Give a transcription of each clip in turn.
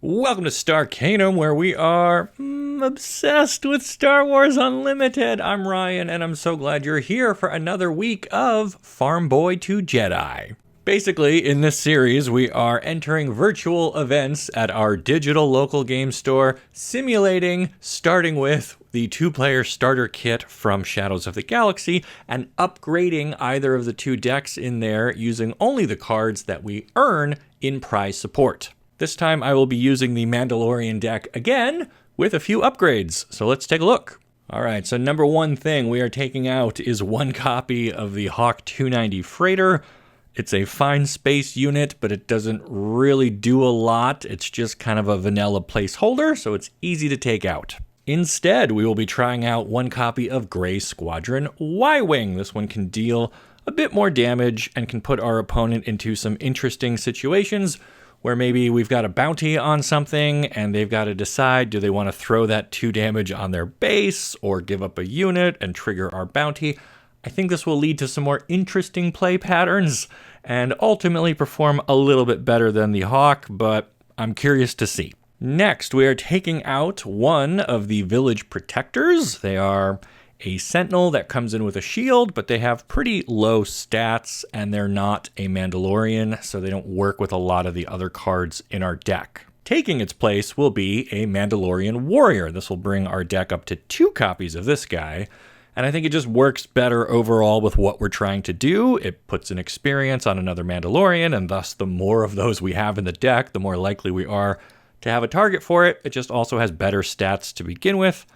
Welcome to Star Kingdom, where we are obsessed with Star Wars Unlimited. I'm Ryan, and I'm so glad you're here for another week of Farm Boy to Jedi. Basically, in this series, we are entering virtual events at our digital local game store, simulating, starting with the two-player starter kit from Shadows of the Galaxy, and upgrading either of the two decks in there using only the cards that we earn in prize support. This time I will be using the Mandalorian deck again with a few upgrades, so let's take a look. Alright, so number one thing we are taking out is one copy of the Hawk 290 Freighter. It's a fine space unit, but it doesn't really do a lot. It's just kind of a vanilla placeholder, so it's easy to take out. Instead, we will be trying out one copy of Gray Squadron Y-Wing. This one can deal a bit more damage and can put our opponent into some interesting situations where maybe we've got a bounty on something and they've got to decide, do they want to throw that 2 damage on their base or give up a unit and trigger our bounty? I think this will lead to some more interesting play patterns and ultimately perform a little bit better than the Hawk, but I'm curious to see. Next, we are taking out one of the Village Protectors. They are a Sentinel that comes in with a shield, but they have pretty low stats, and they're not a Mandalorian, so they don't work with a lot of the other cards in our deck. Taking its place will be a Mandalorian Warrior. This will bring our deck up to 2 copies of this guy, and I think it just works better overall with what we're trying to do. It puts an experience on another Mandalorian, and thus the more of those we have in the deck, the more likely we are to have a target for it. It just also has better stats to begin with,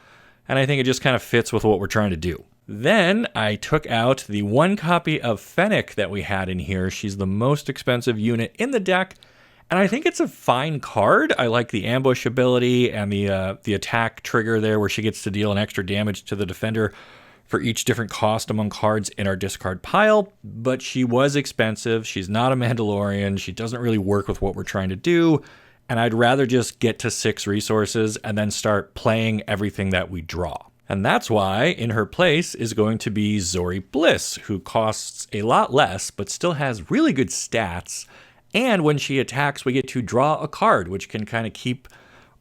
and I think it just kind of fits with what we're trying to do. Then I took out the one copy of Fennec that we had in here. She's the most expensive unit in the deck, and I think it's a fine card. I like the ambush ability and the attack trigger there where she gets to deal an extra damage to the defender for each different cost among cards in our discard pile, but she was expensive. She's not a Mandalorian. She doesn't really work with what we're trying to do. And I'd rather just get to 6 resources and then start playing everything that we draw. And that's why in her place is going to be Zori Bliss, who costs a lot less, but still has really good stats. And when she attacks, we get to draw a card, which can kind of keep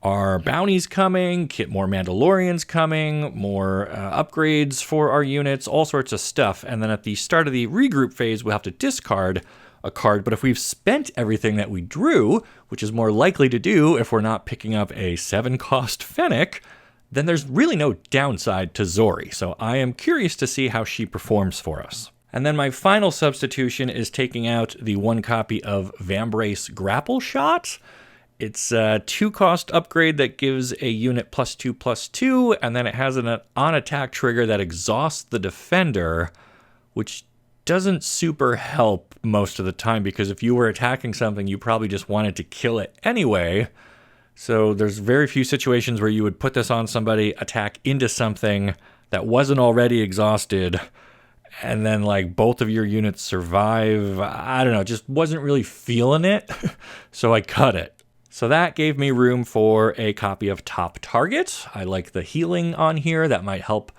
our bounties coming, get more Mandalorians coming, more upgrades for our units, all sorts of stuff. And then at the start of the regroup phase, we'll have to discard a card, but if we've spent everything that we drew, which is more likely to do if we're not picking up a 7-cost Fennec, then there's really no downside to Zori, so I am curious to see how she performs for us. And then my final substitution is taking out the one copy of Vambrace Grapple Shot. It's a 2-cost upgrade that gives a unit +2/+2, and then it has an on-attack trigger that exhausts the defender, which doesn't super help most of the time, because if you were attacking something, you probably just wanted to kill it anyway. So there's very few situations where you would put this on somebody, attack into something that wasn't already exhausted, and then like both of your units survive. I don't know, just wasn't really feeling it, so I cut it. So that gave me room for a copy of Top Target. I like the healing on here. That might help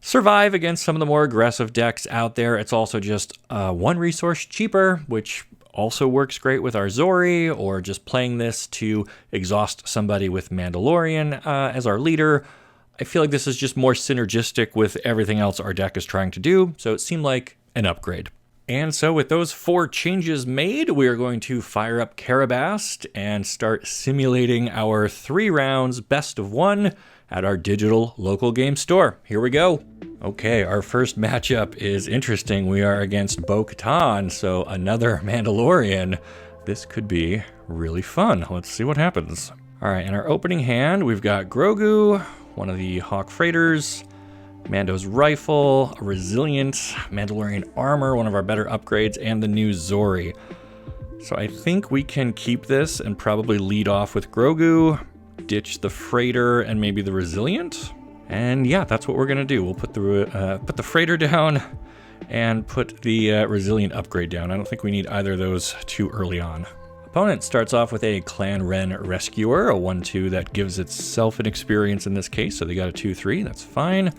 survive against some of the more aggressive decks out there. It's also just 1 resource cheaper, which also works great with our Zori, or just playing this to exhaust somebody with Mandalorian as our leader. I feel like this is just more synergistic with everything else our deck is trying to do, so it seemed like an upgrade. And so with those 4 changes made, we are going to fire up Karabast and start simulating our 3 rounds best of 1 at our digital local game store. Here we go. Okay, our first matchup is interesting. We are against Bo-Katan, so another Mandalorian. This could be really fun. Let's see what happens. All right, in our opening hand, we've got Grogu, one of the Hawk Freighters, Mando's Rifle, a Resilient, Mandalorian Armor, one of our better upgrades, and the new Zori. So I think we can keep this and probably lead off with Grogu, ditch the Freighter and maybe the Resilient. And yeah, that's what we're gonna do. We'll put the Freighter down and put the Resilient upgrade down. I don't think we need either of those too early on. Opponent starts off with a Clan Ren Rescuer, a 1/2 that gives itself an experience in this case, so they got a 2/3, that's fine.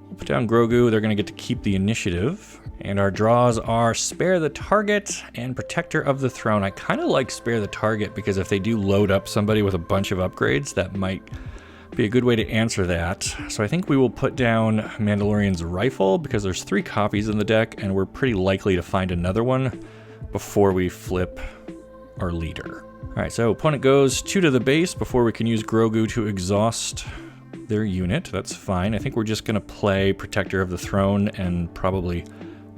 We'll Put down Grogu, they're going to get to keep the initiative. And our draws are Spare the Target and Protector of the Throne. I kind of like Spare the Target because if they do load up somebody with a bunch of upgrades, that might be a good way to answer that. So I think we will put down Mandalorian's Rifle because there's 3 copies in the deck and we're pretty likely to find another one before we flip our leader. All right, so opponent goes 2 to the base before we can use Grogu to exhaust their unit. That's fine. I think we're just going to play Protector of the Throne and probably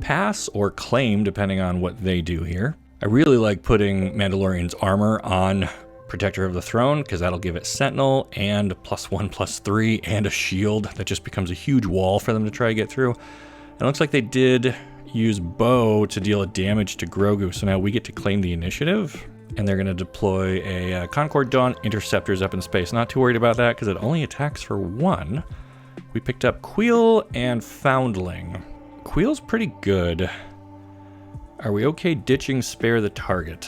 pass or claim depending on what they do here. I really like putting Mandalorian's armor on Protector of the Throne because that'll give it Sentinel and +1/+3 and a shield. That just becomes a huge wall for them to try to get through. And it looks like they did use bow to deal a damage to Grogu, so now we get to claim the initiative. And they're going to deploy a Concord Dawn Interceptors up in space. Not too worried about that because it only attacks for 1. We picked up Queel and Foundling. Queel's pretty good. Are we okay ditching Spare the Target?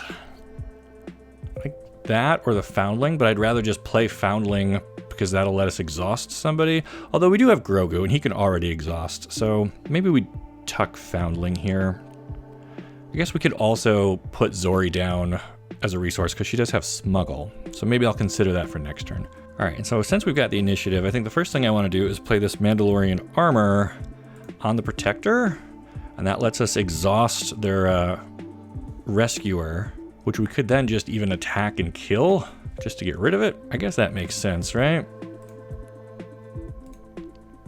Like that or the Foundling, but I'd rather just play Foundling because that'll let us exhaust somebody. Although we do have Grogu and he can already exhaust, so maybe we tuck Foundling here. I guess we could also put Zori down as a resource because she does have Smuggle, so maybe I'll consider that for next turn. All right, and so since we've got the initiative, I think the first thing I want to do is play this Mandalorian armor on the Protector, and that lets us exhaust their Rescuer, which we could then just even attack and kill just to get rid of it. I guess that makes sense, right?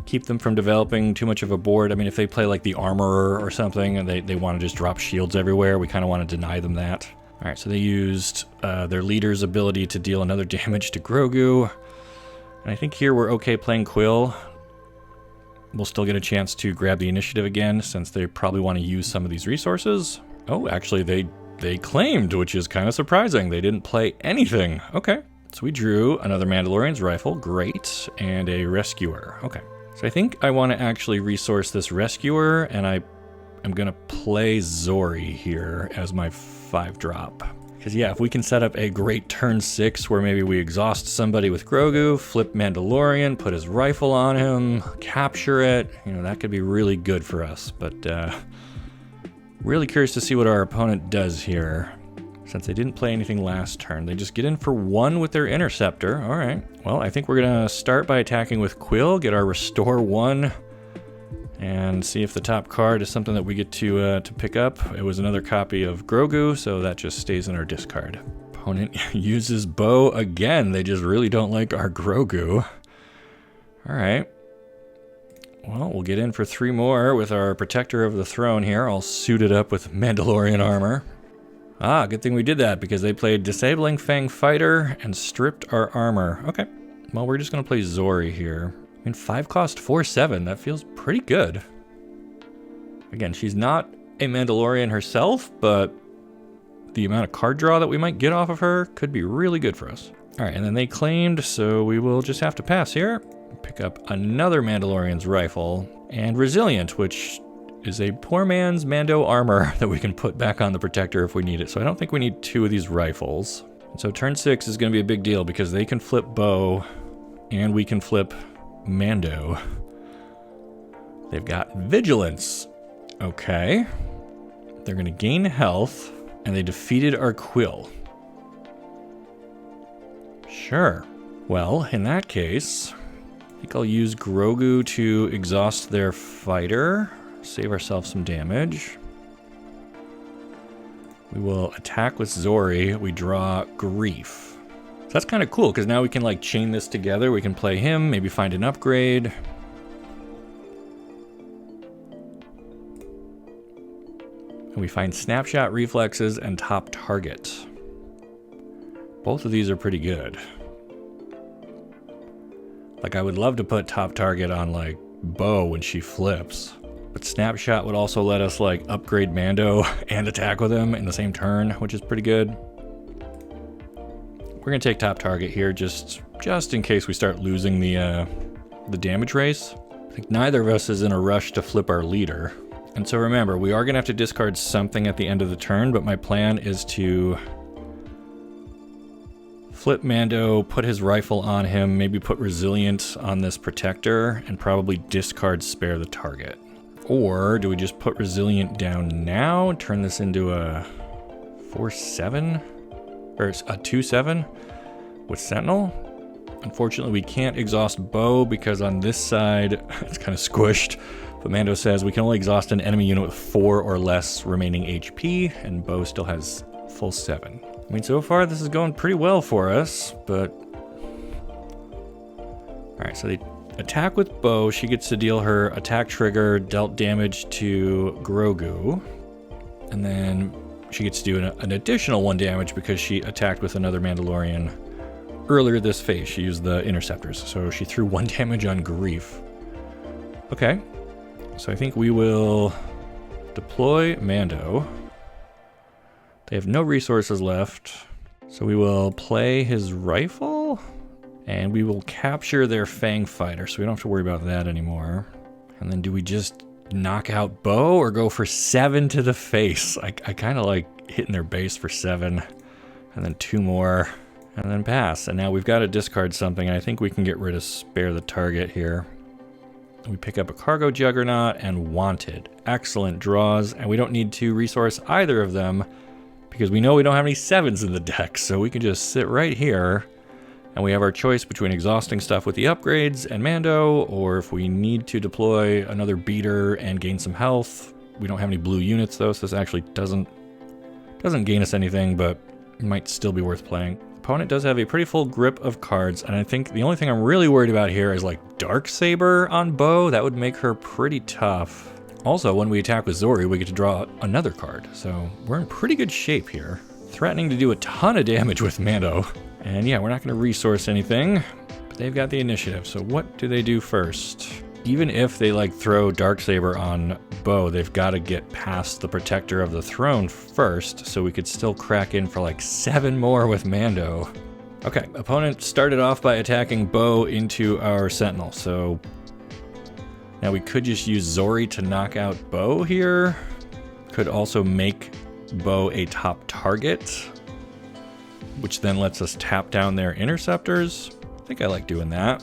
Keep them from developing too much of a board. I mean, if they play like the Armorer or something and they want to just drop shields everywhere, we kind of want to deny them that. All right, so they used their leader's ability to deal another damage to Grogu. And I think here we're okay playing Quill. We'll still get a chance to grab the initiative again since they probably want to use some of these resources. Oh, actually they claimed, which is kind of surprising. They didn't play anything. Okay, so we drew another Mandalorian's Rifle, great, and a Rescuer. Okay, so I think I want to actually resource this Rescuer, and I'm going to play Zori here as my 5-drop. Because yeah, if we can set up a great turn 6 where maybe we exhaust somebody with Grogu, flip Mandalorian, put his rifle on him, capture it, you know, that could be really good for us. But really curious to see what our opponent does here. Since they didn't play anything last turn, they just get in for 1 with their Interceptor. All right, well, I think we're gonna start by attacking with Quill, get our Restore 1, and see if the top card is something that we get to pick up. It was another copy of Grogu, so that just stays in our discard. Opponent uses bow again. They just really don't like our Grogu. All right. Well, we'll get in for 3 more with our Protector of the Throne here, all suited up with Mandalorian armor. Ah, good thing we did that because they played Disabling Fang Fighter and stripped our armor. Okay, well, we're just gonna play Zori here. I mean, 5 cost 4/7, that feels pretty good. Again, she's not a Mandalorian herself, but the amount of card draw that we might get off of her could be really good for us. All right, and then they claimed, so we will just have to pass here. Pick up another Mandalorian's Rifle and Resilient, which is a poor man's Mando armor that we can put back on the Protector if we need it. So I don't think we need 2 of these rifles. And so turn 6 is gonna be a big deal because they can flip bow and we can flip Mando. They've got Vigilance. Okay. They're gonna gain health and they defeated our Quill. Sure. Well, in that case, I think I'll use Grogu to exhaust their fighter, save ourselves some damage. We will attack with Zori. We draw Grief. So that's kind of cool because now we can like chain this together. We can play him, maybe find an upgrade. And we find Snapshot Reflexes and Top Target. Both of these are pretty good. Like I would love to put Top Target on like Bo when she flips. But Snapshot would also let us like upgrade Mando and attack with him in the same turn, which is pretty good. We're gonna take Top Target here just in case we start losing the damage race. I think neither of us is in a rush to flip our leader. And so remember, we are gonna have to discard something at the end of the turn, but my plan is to Flip Mando, put his rifle on him, maybe put Resilient on this Protector, and probably discard Spare the Target. Or do we just put Resilient down now and turn this into a 4-7? Or a 2-7 with Sentinel? Unfortunately, we can't exhaust Bow because on this side, it's kind of squished. But Mando says we can only exhaust an enemy unit with 4 or less remaining HP, and Bow still has full 7. I mean, so far this is going pretty well for us, but... Alright, so they attack with Bow. She gets to deal her attack trigger, dealt damage to Grogu. And then she gets to do an additional 1 damage because she attacked with another Mandalorian earlier this phase. She used the Interceptors, so she threw 1 damage on Grief. Okay, so I think we will deploy Mando. They have no resources left, so we will play his rifle, and we will capture their Fang Fighter, so we don't have to worry about that anymore. And then do we just knock out Bow or go for 7 to the face? I kind of like hitting their base for 7, and then 2 more, and then pass. And now we've got to discard something, and I think we can get rid of Spare the Target here. We pick up a Cargo Juggernaut and Wanted. Excellent draws, and we don't need to resource either of them because we know we don't have any 7s in the deck, so we can just sit right here, and we have our choice between exhausting stuff with the upgrades and Mando, or if we need to deploy another beater and gain some health. We don't have any blue units though, so this actually doesn't gain us anything, but it might still be worth playing. Opponent does have a pretty full grip of cards, and I think the only thing I'm really worried about here is like Darksaber on Bow. That would make her pretty tough. Also, when we attack with Zori, we get to draw another card, so we're in pretty good shape here. Threatening to do a ton of damage with Mando. And yeah, we're not going to resource anything, but they've got the initiative, so what do they do first? Even if they like throw Darksaber on Bow, they've got to get past the Protector of the Throne first, so we could still crack in for like 7 more with Mando. Okay, opponent started off by attacking Bow into our Sentinel, so now we could just use Zori to knock out Bow here. Could also make Bow a top target, which then lets us tap down their Interceptors. I think I like doing that.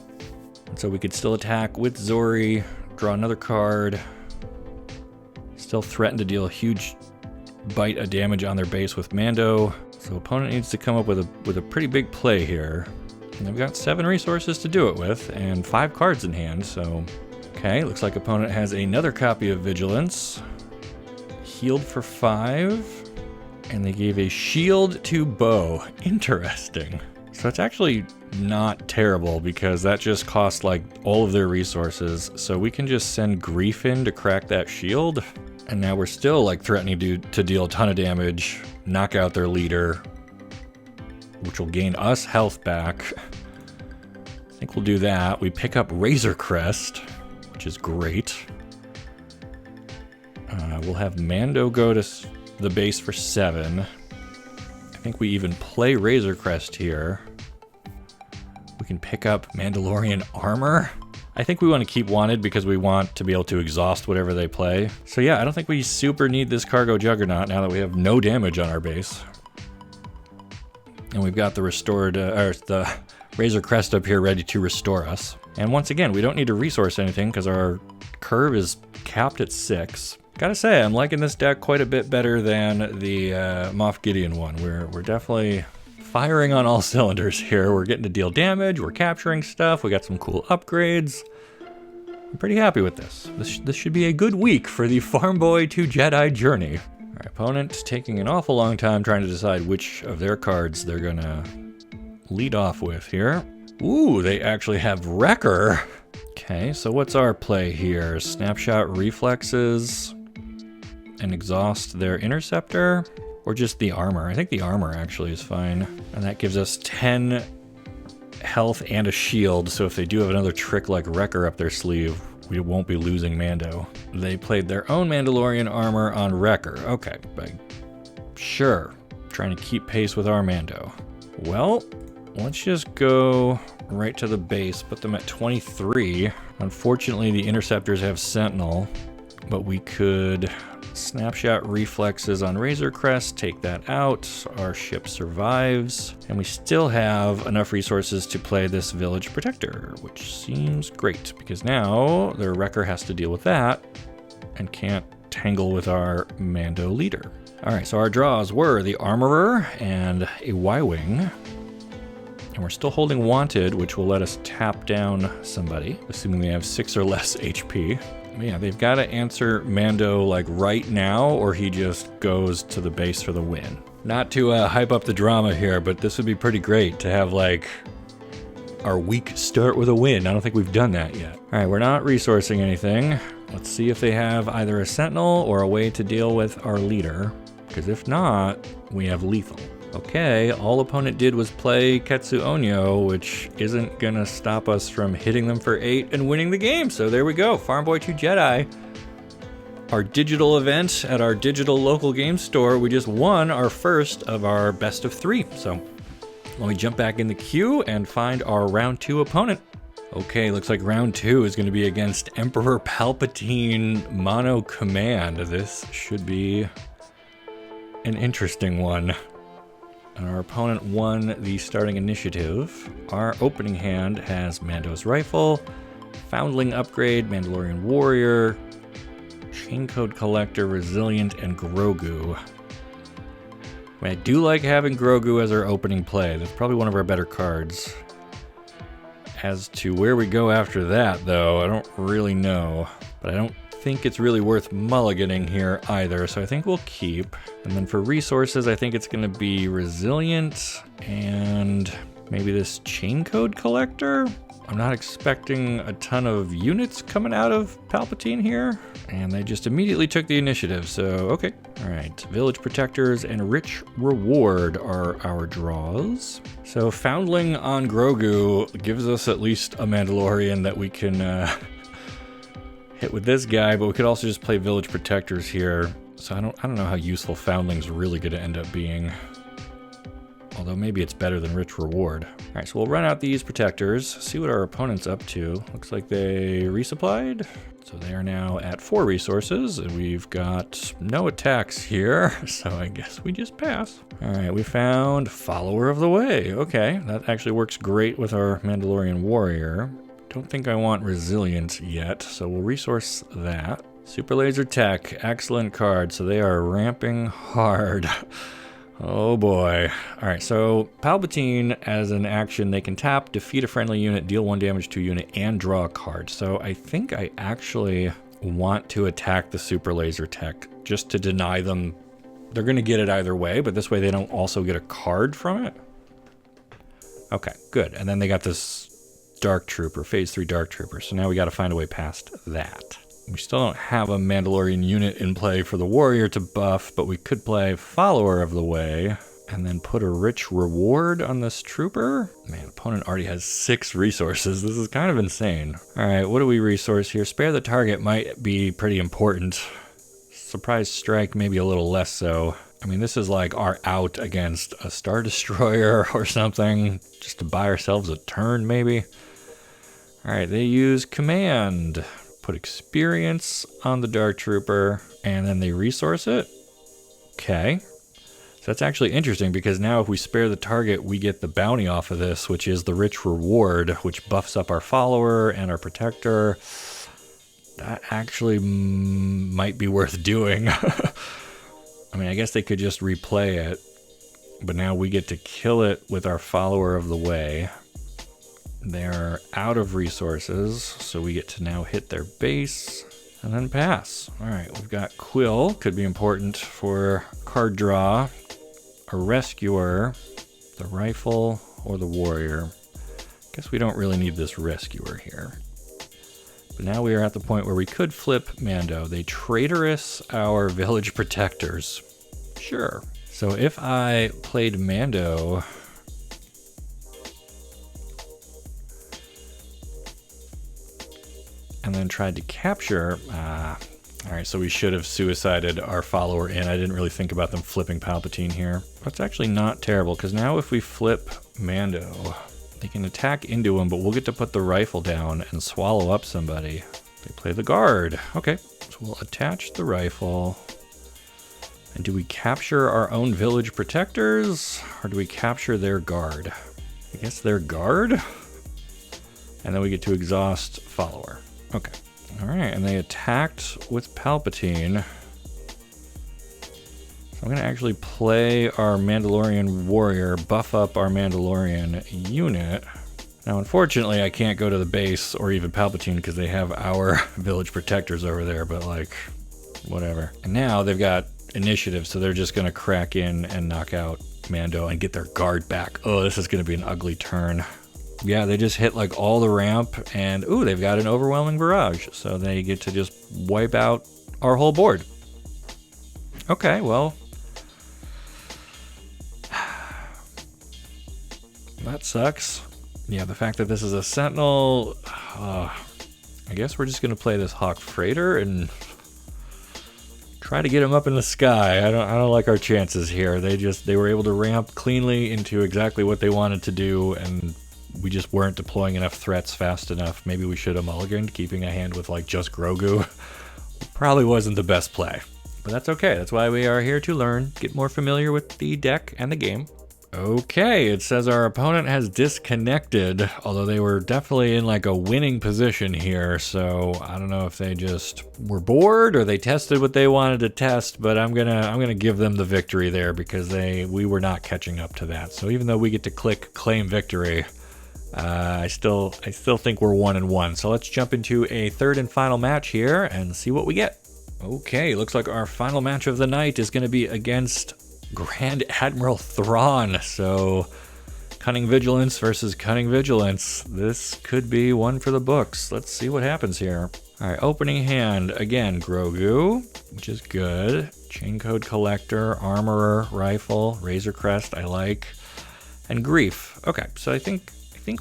And so we could still attack with Zori, draw another card, still threaten to deal a huge bite of damage on their base with Mando. So opponent needs to come up with a pretty big play here. And they've got 7 resources to do it with, and 5 cards in hand, so... Okay, looks like opponent has another copy of Vigilance. Healed for 5. And they gave a shield to Bow. Interesting. So it's actually not terrible because that just costs like all of their resources. So we can just send Grief in to crack that shield. And now we're still like threatening to deal a ton of damage, knock out their leader, which will gain us health back. I think we'll do that. We pick up Razor Crest, which is great. We'll have Mando go to the base for 7. I think we even play Razor Crest here. We can pick up Mandalorian armor. I think we want to keep Wanted because we want to be able to exhaust whatever they play. So yeah, I don't think we super need this Cargo Juggernaut now that we have no damage on our base. And we've got the restored, or the Razor Crest up here ready to restore us. And once again, we don't need to resource anything because our curve is capped at 6. Gotta say, I'm liking this deck quite a bit better than the Moff Gideon one. We're definitely firing on all cylinders here. We're getting to deal damage, we're capturing stuff, we got some cool upgrades. I'm pretty happy with this. This should be a good week for the Farm Boy to Jedi journey. Our opponent taking an awful long time trying to decide which of their cards they're gonna lead off with here. Ooh, they actually have Wrecker. Okay, so what's our play here? Snapshot Reflexes and exhaust their Interceptor, or just the armor? I think the armor actually is fine. And that gives us 10 health and a shield, so if they do have another trick like Wrecker up their sleeve, we won't be losing Mando. They played their own Mandalorian armor on Wrecker. Okay, sure. Trying to keep pace with our Mando. Well, let's just go right to the base, put them at 23. Unfortunately, the Interceptors have Sentinel, but we could Snapshot reflexes on Razor Crest, take that out. Our ship survives. And we still have enough resources to play this Village Protector, which seems great because now their Wrecker has to deal with that and can't tangle with our Mando leader. All right, so our draws were the Armorer and a Y-Wing. And we're still holding Wanted, which will let us tap down somebody, assuming they have 6 or less HP. But yeah, they've got to answer Mando like right now, or he just goes to the base for the win. Not to hype up the drama here, but this would be pretty great to have like our week start with a win. I don't think we've done that yet. All right, we're not resourcing anything. Let's see if they have either a Sentinel or a way to deal with our leader, because if not, we have lethal. Okay, all opponent did was play Ketsu Onyo, which isn't gonna stop us from hitting them for 8 and winning the game. So there we go, Farm Boy 2 Jedi. Our digital event at our digital local game store, we just won our first of our best of 3. So let me jump back in the queue and find our round 2 opponent. Okay, looks like round 2 is gonna be against Emperor Palpatine Mono Command. This should be an interesting one. And our opponent won the starting initiative. Our opening hand has Mando's Rifle, Foundling Upgrade, Mandalorian Warrior, Chain Code Collector, Resilient, and Grogu. I do like having Grogu as our opening play. That's probably one of our better cards. As to where we go after that, though, I don't really know. But I don't think it's really worth mulliganing here either, so I think we'll keep. And then for resources, I think it's going to be Resilient and maybe this Chain Code Collector. I'm not expecting a ton of units coming out of Palpatine here, and they just immediately took the initiative, so okay. All right, Village Protectors and Rich Reward are our draws. So Foundling on Grogu gives us at least a Mandalorian that we can hit with this guy, but we could also just play Village Protectors here. So I don't know how useful Foundling's really going to end up being. Although maybe it's better than Rich Reward. All right, so we'll run out these Protectors, see what our opponent's up to. Looks like they resupplied. So they are now at 4 resources, and we've got no attacks here, so I guess we just pass. All right, we found Follower of the Way. Okay, that actually works great with our Mandalorian Warrior. Don't think I want Resilient yet, so we'll resource that. Super Laser Tech, excellent card. So they are ramping hard. Oh boy. All right, so Palpatine, as an action, they can tap, defeat a friendly unit, deal 1 damage to a unit, and draw a card. So I think I actually want to attack the Super Laser Tech just to deny them. They're going to get it either way, but this way they don't also get a card from it. Okay, good. And then they got this Dark Trooper, Phase 3 Dark Trooper. So now we got to find a way past that. We still don't have a Mandalorian unit in play for the Warrior to buff, but we could play Follower of the Way and then put a Rich Reward on this Trooper. Man, opponent already has 6 resources. This is kind of insane. All right, what do we resource here? Spare the Target might be pretty important. Surprise Strike, maybe a little less so. I mean, this is like our out against a Star Destroyer or something, just to buy ourselves a turn, maybe. All right, they use Command. Put Experience on the Dark Trooper, and then they resource it. Okay. So that's actually interesting, because now if we spare the target, we get the bounty off of this, which is the Rich Reward, which buffs up our Follower and our Protector. That actually might be worth doing. I mean, I guess they could just replay it, but now we get to kill it with our Follower of the Way. They're out of resources, so we get to now hit their base and then pass. All right, we've got Quill, could be important for card draw, a Rescuer, the Rifle, or the Warrior. Guess we don't really need this Rescuer here. But now we are at the point where we could flip Mando. They traitorous our Village Protectors. Sure. So if I played Mando, and then tried to capture, all right, so we should have suicided our Follower in. I didn't really think about them flipping Palpatine here. That's actually not terrible, because now if we flip Mando, they can attack into him, but we'll get to put the rifle down and swallow up somebody. They play the guard. Okay, so we'll attach the rifle, And do we capture our own village protectors, or do we capture their guard? I guess their guard? And then we get to exhaust follower. Okay. All right, and they attacked with Palpatine. So I'm going to actually play our Mandalorian warrior, buff up our Mandalorian unit. Now, unfortunately, I can't go to the base or even Palpatine because they have our village protectors over there, but like, whatever. And now they've got initiative, so they're just going to crack in and knock out Mando and get their guard back. Oh, this is going to be an ugly turn. Yeah, they just hit like all the ramp, and ooh, they've got an overwhelming barrage, so they get to just wipe out our whole board. Okay, well, that sucks. Yeah, the fact that this is a Sentinel, I guess we're just gonna play this Hawk Freighter and try to get him up in the sky. I don't like our chances here. They were able to ramp cleanly into exactly what they wanted to do, and we just weren't deploying enough threats fast enough. Maybe we should have mulliganed, keeping a hand with like just Grogu. Probably wasn't the best play, but that's okay. That's why we are here to learn, get more familiar with the deck and the game. Okay, it says our opponent has disconnected, although they were definitely in like a winning position here, so I don't know if they just were bored or they tested what they wanted to test, but I'm gonna give them the victory there because we were not catching up to that. So even though we get to click claim victory, I still think we're 1-1. So let's jump into a third and final match here and see what we get. Okay, looks like our final match of the night is going to be against Grand Admiral Thrawn. So Cunning Vigilance versus Cunning Vigilance. This could be one for the books. Let's see what happens here. All right, opening hand, again, Grogu, which is good. Chain Code Collector, Armorer, Rifle, Razor Crest, I like. And Grief. Okay, so I think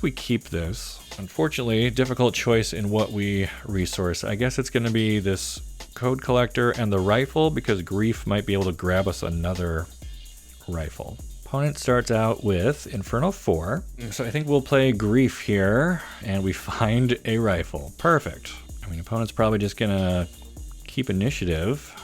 we keep this. Unfortunately, difficult choice in what we resource. I guess it's going to be this Code Collector and the Rifle because Grief might be able to grab us another rifle. Opponent starts out with Inferno 4. So I think we'll play Grief here and we find a rifle. Perfect. I mean, opponent's probably just going to keep initiative.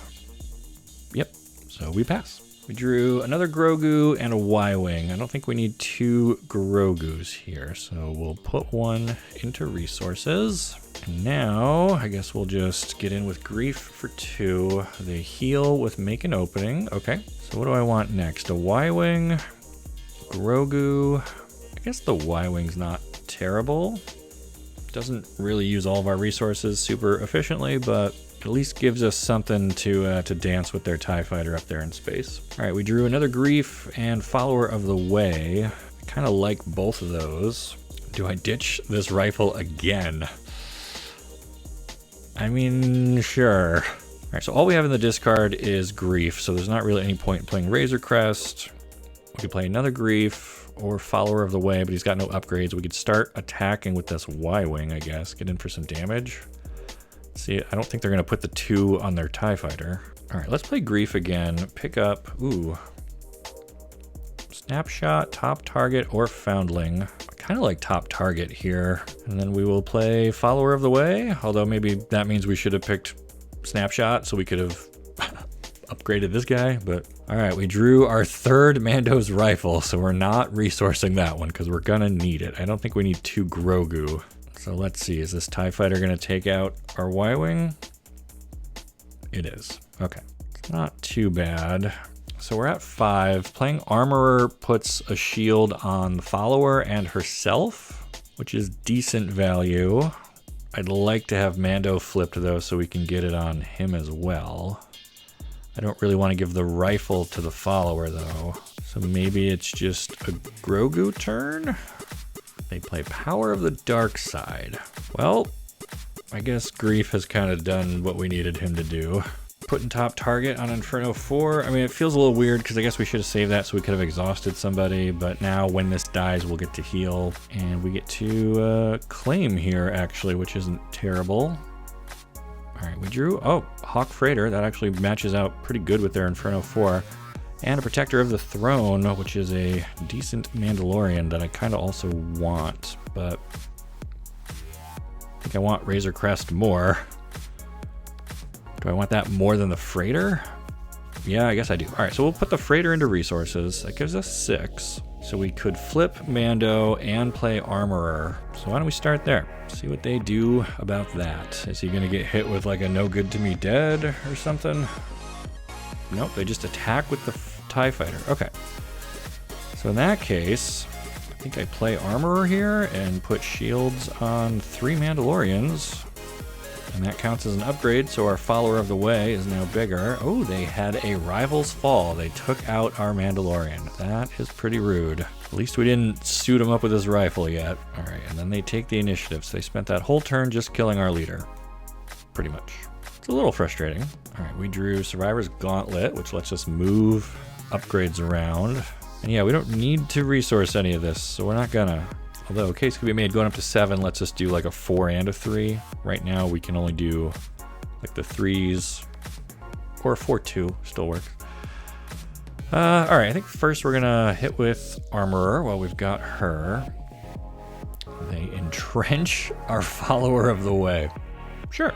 Yep. So we pass. We drew another Grogu and a Y-Wing. I don't think we need two Grogus here, so we'll put one into resources. And now, I guess we'll just get in with Grief for 2. They heal with Make an Opening. Okay, so what do I want next? A Y-Wing, Grogu. I guess the Y-Wing's not terrible. Doesn't really use all of our resources super efficiently, but at least gives us something to dance with their TIE fighter up there in space. All right, we drew another Grief and Follower of the Way. I kind of like both of those. Do I ditch this rifle again? I mean, sure. All right, so all we have in the discard is Grief, so there's not really any point in playing Razor Crest. We could play another Grief or Follower of the Way, but he's got no upgrades. We could start attacking with this Y-Wing, I guess. Get in for some damage. See, I don't think they're going to put the 2 on their TIE fighter. All right, let's play Grief again. Pick up, Snapshot, Top Target, or Foundling. I kind of like Top Target here. And then we will play Follower of the Way, although maybe that means we should have picked Snapshot so we could have upgraded this guy. But all right, we drew our third Mando's rifle, so we're not resourcing that one because we're going to need it. I don't think we need 2 Grogu. So let's see, is this TIE fighter going to take out our Y-Wing? It is. Okay. It's not too bad. So we're at 5. Playing Armorer puts a shield on the Follower and herself, which is decent value. I'd like to have Mando flipped, though, so we can get it on him as well. I don't really want to give the rifle to the Follower, though. So maybe it's just a Grogu turn? They play Power of the Dark Side. Well, I guess Grief has kind of done what we needed him to do. Putting Top Target on Inferno 4. I mean, it feels a little weird because I guess we should have saved that so we could have exhausted somebody. But now when this dies, we'll get to heal. And we get to claim here, actually, which isn't terrible. All right, we drew, Hawk Freighter. That actually matches out pretty good with their Inferno 4. And a Protector of the Throne, which is a decent Mandalorian that I kind of also want, but I think I want Razor Crest more. Do I want that more than the Freighter? Yeah, I guess I do. All right, so we'll put the freighter into resources. That gives us 6. So we could flip Mando and play Armorer. So why don't we start there? See what they do about that. Is he going to get hit with like a no good to me dead or something? Nope, they just attack with the TIE fighter. Okay. So in that case, I think I play Armorer here and put shields on 3 Mandalorians. And that counts as an upgrade, so our follower of the way is now bigger. Oh, they had a rival's fall. They took out our Mandalorian. That is pretty rude. At least we didn't suit him up with his rifle yet. All right, and then they take the initiative. So they spent that whole turn just killing our leader. Pretty much. It's a little frustrating. All right, we drew Survivor's Gauntlet, which lets us move upgrades around. And yeah, we don't need to resource any of this, so we're not gonna. Although a case could be made going up to 7 lets us do like a 4 and a 3. Right now we can only do like the 3s, or a 4-2 still works. All right, I think first we're gonna hit with Armorer while we've got her. They entrench our follower of the way. Sure.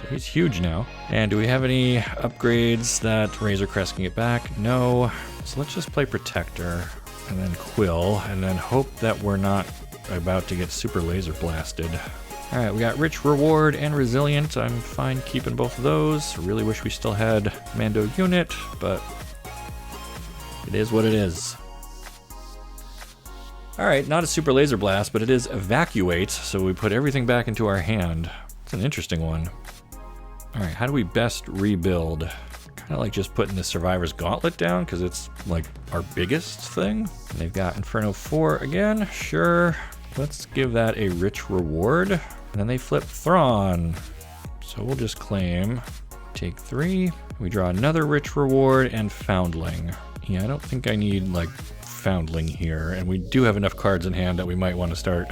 So he's huge now. And do we have any upgrades that Razor Crest can get back? No. So let's just play Protector and then Quill and then hope that we're not about to get super laser blasted. All right, we got Rich Reward and Resilient. I'm fine keeping both of those. Really wish we still had Mando Unit, but it is what it is. All right, not a super laser blast, but it is Evacuate, so we put everything back into our hand. It's an interesting one. All right, how do we best rebuild? Kind of like just putting the Survivor's Gauntlet down because it's like our biggest thing. And they've got Inferno 4 again. Sure, let's give that a rich reward. And then they flip Thrawn. So we'll just claim, take 3. We draw another rich reward and Foundling. Yeah, I don't think I need like Foundling here. And we do have enough cards in hand that we might want to start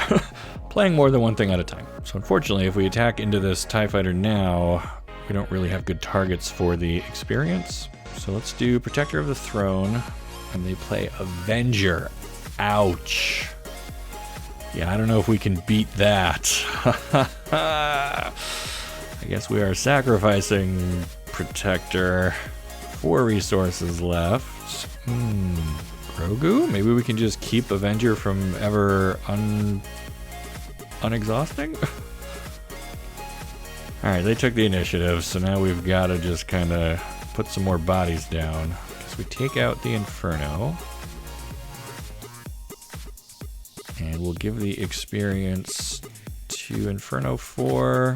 playing more than one thing at a time. So unfortunately, if we attack into this TIE fighter now, we don't really have good targets for the experience. So let's do Protector of the Throne, and they play Avenger. Ouch. Yeah, I don't know if we can beat that. I guess we are sacrificing Protector. 4 resources left. Grogu? Maybe we can just keep Avenger from ever unexhausting? All right, they took the initiative, so now we've got to just kind of put some more bodies down. Because we take out the Inferno. And we'll give the experience to Inferno 4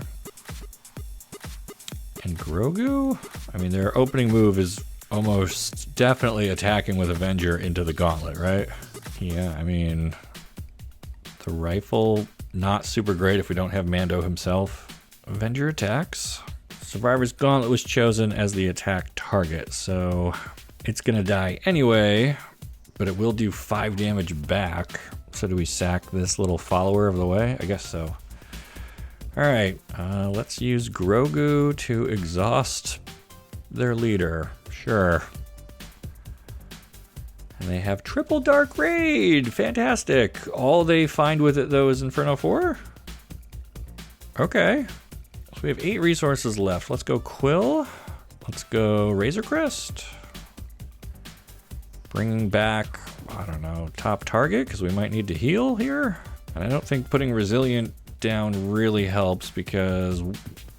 and Grogu. I mean, their opening move is almost definitely attacking with Avenger into the Gauntlet, right? Yeah, I mean, the rifle, not super great if we don't have Mando himself. Avenger attacks. Survivor's Gauntlet was chosen as the attack target, so it's gonna die anyway, but it will do 5 damage back. So do we sack this little follower of the way? I guess so. All right, let's use Grogu to exhaust their leader. Sure. And they have triple Dark Raid. Fantastic. All they find with it, though, is Inferno 4? Okay. So we have 8 resources left. Let's go Quill. Let's go Razor Crest. Bringing back, I don't know, top target, because we might need to heal here. And I don't think putting Resilient down really helps because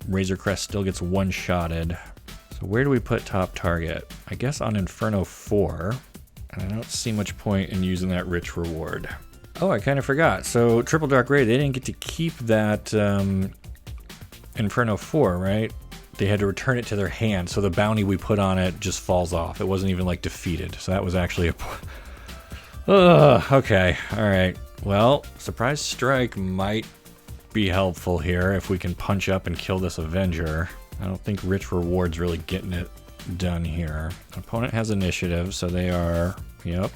Razor Crest still gets one-shotted. So where do we put top target? I guess on Inferno 4. And I don't see much point in using that rich reward. Oh, I kind of forgot. So Triple Dark Raid, they didn't get to keep that Inferno 4, right? They had to return it to their hand, so the bounty we put on it just falls off. It wasn't even like defeated, so that was actually a... okay, all right. Well, Surprise Strike might be helpful here if we can punch up and kill this Avenger. I don't think Rich Reward's really getting it done here. Opponent has initiative, so they are, yep,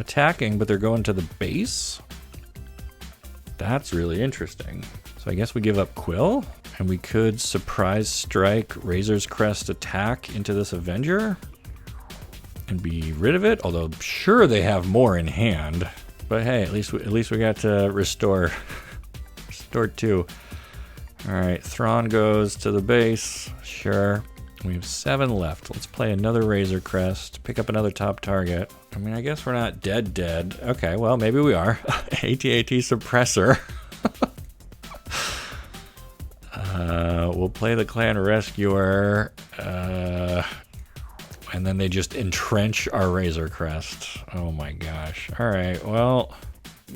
attacking, but they're going to the base. That's really interesting. So I guess we give up Quill, and we could Surprise Strike Razor's Crest attack into this Avenger and be rid of it, although sure they have more in hand. But hey, at least we got to restore 2. All right, Thrawn goes to the base, sure. We have 7 left. Let's play another Razor Crest, pick up another top target. I mean, I guess we're not dead. Okay, well, maybe we are. AT-AT Suppressor. We'll play the Clan Rescuer, and then they just entrench our Razor Crest. Oh my gosh. All right, well,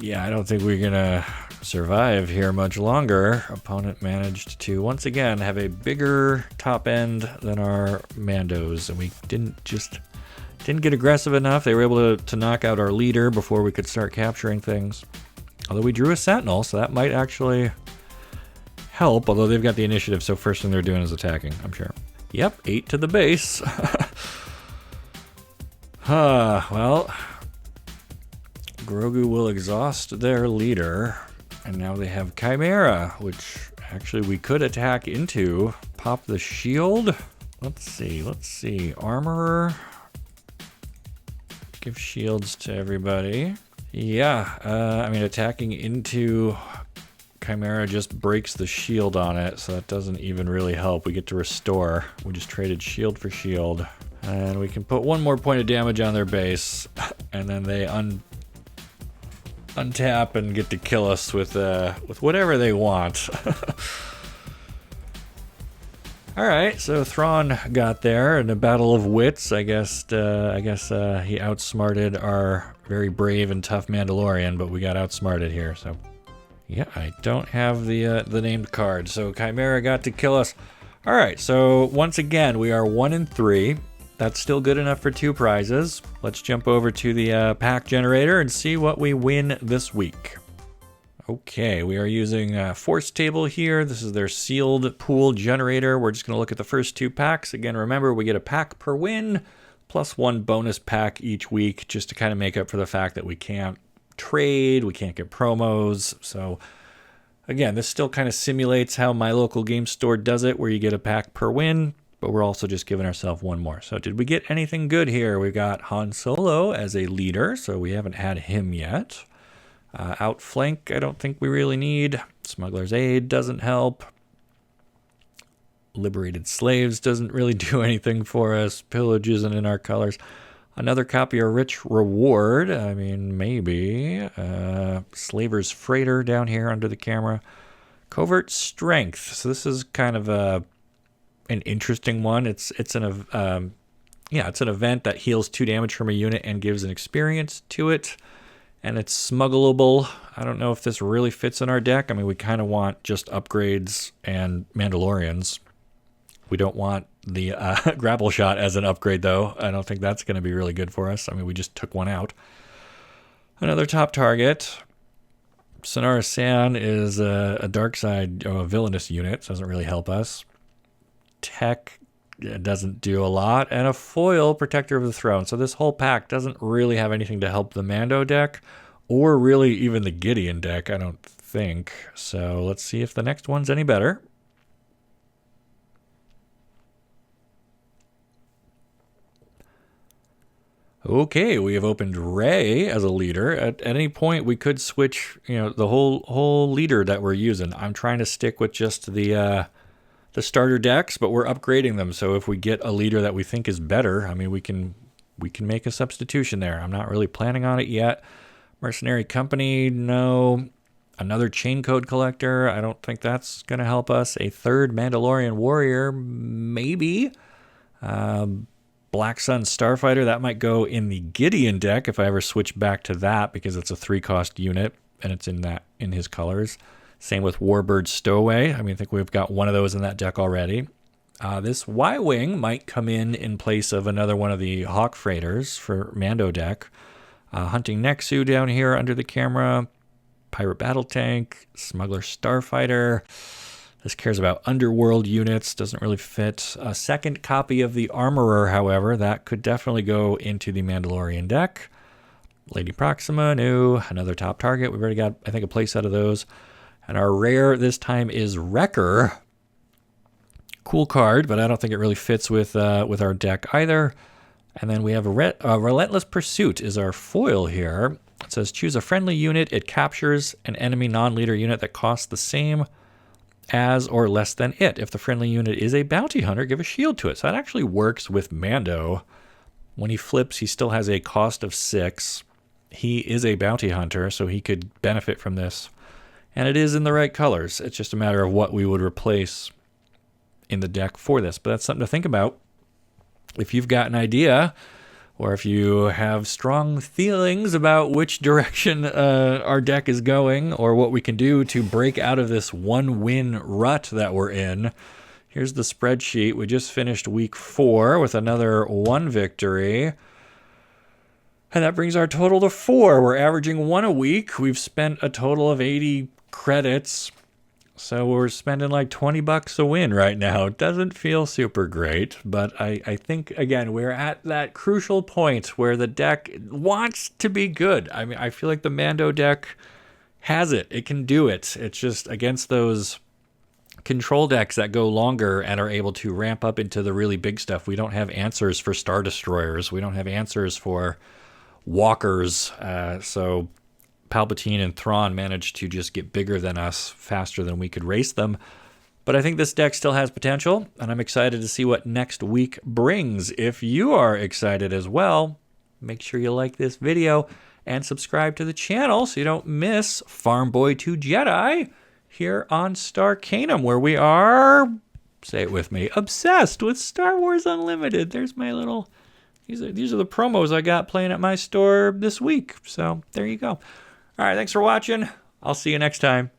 yeah, I don't think we're gonna survive here much longer. Opponent managed to once again have a bigger top end than our Mandos, and we didn't get aggressive enough. They were able to knock out our leader before we could start capturing things. Although we drew a Sentinel, so that might actually help, although they've got the initiative, so first thing they're doing is attacking, I'm sure. Yep, 8 to the base. Well, Grogu will exhaust their leader, and now they have Chimera, which actually we could attack into. Pop the shield. Let's see. Armorer. Give shields to everybody. Yeah, I mean, attacking into Chimera just breaks the shield on it, so that doesn't even really help. We get to restore. We just traded shield for shield. And we can put 1 more point of damage on their base, and then they untap and get to kill us with whatever they want. All right, so Thrawn got there in a battle of wits. I guess he outsmarted our very brave and tough Mandalorian, but we got outsmarted here. So yeah, I don't have the named card. So Chimera got to kill us. All right, so once again we are 1-3. That's still good enough for 2 prizes. Let's jump over to the pack generator and see what we win this week. Okay, we are using Force Table here. This is their sealed pool generator. We're just going to look at the first 2 packs. Again, remember, we get a pack per win, plus 1 bonus pack each week, just to kind of make up for the fact that we can't trade, we can't get promos. So again, this still kind of simulates how my local game store does it, where you get a pack per win, but we're also just giving ourselves 1 more. So did we get anything good here? We've got Han Solo as a leader, so we haven't had him yet. Outflank, I don't think we really need. Smuggler's Aid doesn't help. Liberated Slaves doesn't really do anything for us. Pillage isn't in our colors. Another copy of Rich Reward, I mean, maybe. Slaver's Freighter down here under the camera. Covert Strength, so this is kind of an interesting one. It's an event that heals 2 damage from a unit and gives an experience to it, and it's smuggleable. I don't know if this really fits in our deck. I mean, we kind of want just upgrades and Mandalorians. We don't want the grapple shot as an upgrade, though. I don't think that's going to be really good for us. I mean, we just took 1 out. Another top target. Sonara San is a dark side, a villainous unit, so doesn't really help us. Tech doesn't do a lot, and a foil, Protector of the Throne. So this whole pack doesn't really have anything to help the Mando deck, or really even the Gideon deck, I don't think. So let's see if the next one's any better. Okay, we have opened Rey as a leader. At any point, we could switch, the whole leader that we're using. I'm trying to stick with just the starter decks, but we're upgrading them. So if we get a leader that we think is better, I mean, we can make a substitution there. I'm not really planning on it yet. Mercenary Company, no. Another chain code collector, I don't think that's going to help us. A 3rd Mandalorian warrior, maybe. Black Sun Starfighter, that might go in the Gideon deck if I ever switch back to that, because it's a 3-cost unit and it's in his colors. Same with Warbird Stowaway. I mean, I think we've got 1 of those in that deck already. This Y-Wing might come in place of another one of the Hawk Freighters for Mando deck. Hunting Nexu down here under the camera. Pirate Battle Tank. Smuggler Starfighter. This cares about underworld units. Doesn't really fit. A 2nd copy of the Armorer, however. That could definitely go into the Mandalorian deck. Lady Proxima, no. Another top target. We've already got, I think, a playset of those. And our rare this time is Wrecker. Cool card, but I don't think it really fits with our deck either. And then we have a Relentless Pursuit is our foil here. It says choose a friendly unit. It captures an enemy non-leader unit that costs the same. as or less than it. If the friendly unit is a bounty hunter, give a shield to it. So that actually works with Mando. When he flips, he still has a cost of 6. He is a bounty hunter, so he could benefit from this. And it is in the right colors. It's just a matter of what we would replace in the deck for this. But that's something to think about. If you've got an idea, or if you have strong feelings about which direction our deck is going, or what we can do to break out of this one-win rut that we're in, here's the spreadsheet. We just finished week 4 with another 1 victory. And that brings our total to 4. We're averaging 1 a week. We've spent a total of 80 credits. So we're spending like $20 a win right now. It doesn't feel super great, but I think, again, we're at that crucial point where the deck wants to be good. I mean, I feel like the Mando deck has it. It can do it. It's just against those control decks that go longer and are able to ramp up into the really big stuff. We don't have answers for Star Destroyers. We don't have answers for walkers. So Palpatine and Thrawn managed to just get bigger than us faster than we could race them. But I think this deck still has potential, and I'm excited to see what next week brings. If you are excited as well, make sure you like this video and subscribe to the channel so you don't miss Farm Boy 2 Jedi here on Starcanum, where we are, say it with me, obsessed with Star Wars Unlimited. There's my little... These are the promos I got playing at my store this week. So there you go. All right, thanks for watching. I'll see you next time.